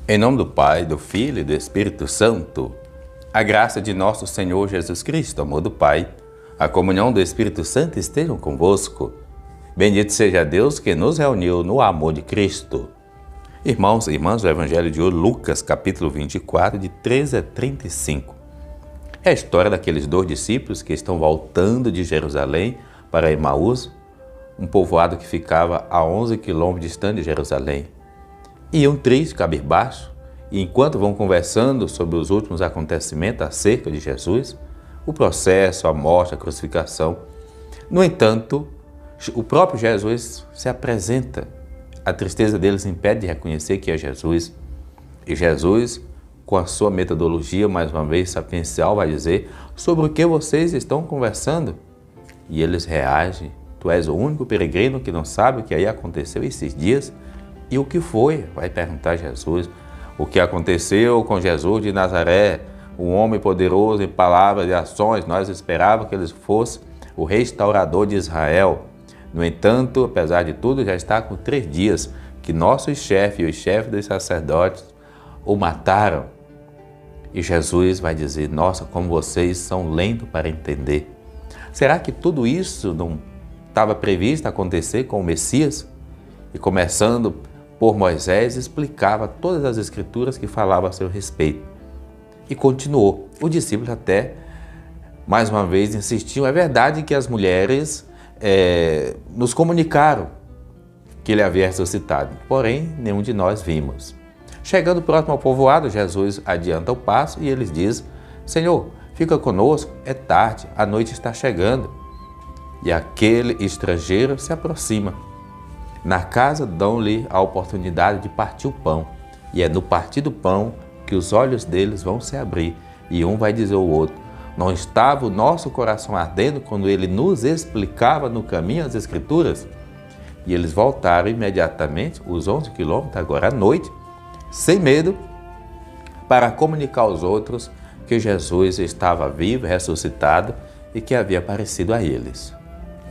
Em nome do Pai, do Filho e do Espírito Santo, a graça de nosso Senhor Jesus Cristo, o amor do Pai, a comunhão do Espírito Santo estejam convosco. Bendito seja Deus que nos reuniu no amor de Cristo. Irmãos e irmãs, o Evangelho de hoje, Lucas, capítulo 24, de 13 a 35. É a história daqueles 2 discípulos que estão voltando de Jerusalém para Emaús, um povoado que ficava a 11 quilômetros distante de Jerusalém. Iam tristes, cabisbaixos, e enquanto vão conversando sobre os últimos acontecimentos acerca de Jesus, o processo, a morte, a crucificação. No entanto, o próprio Jesus se apresenta. A tristeza deles impede de reconhecer que é Jesus. E Jesus, com a sua metodologia, mais uma vez sapiencial, vai dizer: sobre o que vocês estão conversando? E eles reagem: tu és o único peregrino que não sabe o que aí aconteceu esses dias? E o que foi? Vai perguntar Jesus. O que aconteceu com Jesus de Nazaré, um homem poderoso em palavras e ações. Nós esperávamos que ele fosse o restaurador de Israel. No entanto, apesar de tudo, já está com 3 dias que nossos chefes e os chefes dos sacerdotes o mataram. E Jesus vai dizer: nossa, como vocês são lentos para entender. Será que tudo isso não estava previsto acontecer com o Messias? E começando por Moisés, explicava todas as escrituras que falavam a seu respeito. E continuou. Os discípulos até, mais uma vez, insistiam. É verdade que as mulheres nos comunicaram que ele havia ressuscitado, porém, nenhum de nós vimos. Chegando próximo ao povoado, Jesus adianta o passo e eles dizem: Senhor, fica conosco, é tarde, a noite está chegando. E aquele estrangeiro se aproxima. Na casa dão-lhe a oportunidade de partir o pão. E é no partir do pão que os olhos deles vão se abrir. E um vai dizer ao outro: não estava o nosso coração ardendo quando ele nos explicava no caminho as Escrituras? E eles voltaram imediatamente, os 11 quilômetros, agora à noite, sem medo, para comunicar aos outros que Jesus estava vivo, ressuscitado e que havia aparecido a eles.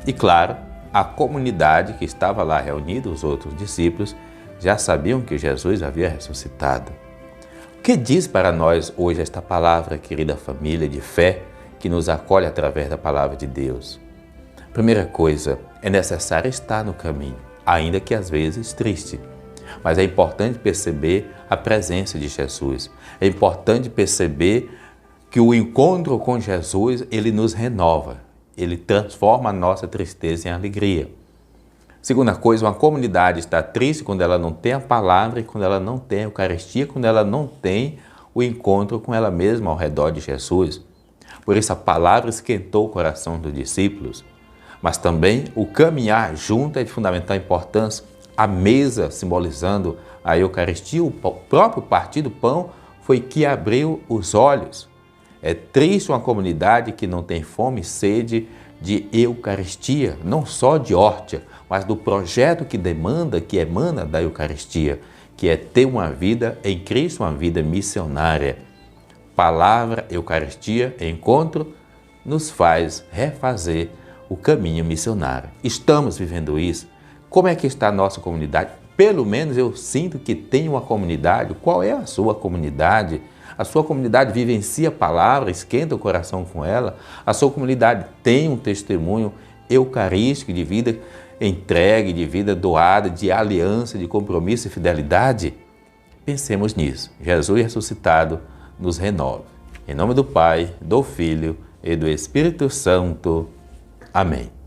E claro, a comunidade que estava lá reunida, os outros discípulos, já sabiam que Jesus havia ressuscitado. O que diz para nós hoje esta palavra, querida família de fé, que nos acolhe através da palavra de Deus? Primeira coisa, é necessário estar no caminho, ainda que às vezes triste. Mas é importante perceber a presença de Jesus. É importante perceber que o encontro com Jesus, ele nos renova. Ele transforma a nossa tristeza em alegria. Segunda coisa, uma comunidade está triste quando ela não tem a palavra e quando ela não tem a Eucaristia, quando ela não tem o encontro com ela mesma ao redor de Jesus. Por isso a palavra esquentou o coração dos discípulos. Mas também o caminhar junto é de fundamental importância. A mesa simbolizando a Eucaristia, o próprio partir do pão, foi que abriu os olhos. É triste uma comunidade que não tem fome e sede de Eucaristia, não só de hóstia, mas do projeto que demanda, que emana da Eucaristia, que é ter uma vida em Cristo, uma vida missionária. Palavra, Eucaristia, encontro, nos faz refazer o caminho missionário. Estamos vivendo isso? Como é que está a nossa comunidade? Pelo menos eu sinto que tem uma comunidade. Qual é a sua comunidade? A sua comunidade vivencia a palavra, esquenta o coração com ela? A sua comunidade tem um testemunho eucarístico de vida entregue, de vida doada, de aliança, de compromisso e fidelidade? Pensemos nisso. Jesus ressuscitado nos renove. Em nome do Pai, do Filho e do Espírito Santo. Amém.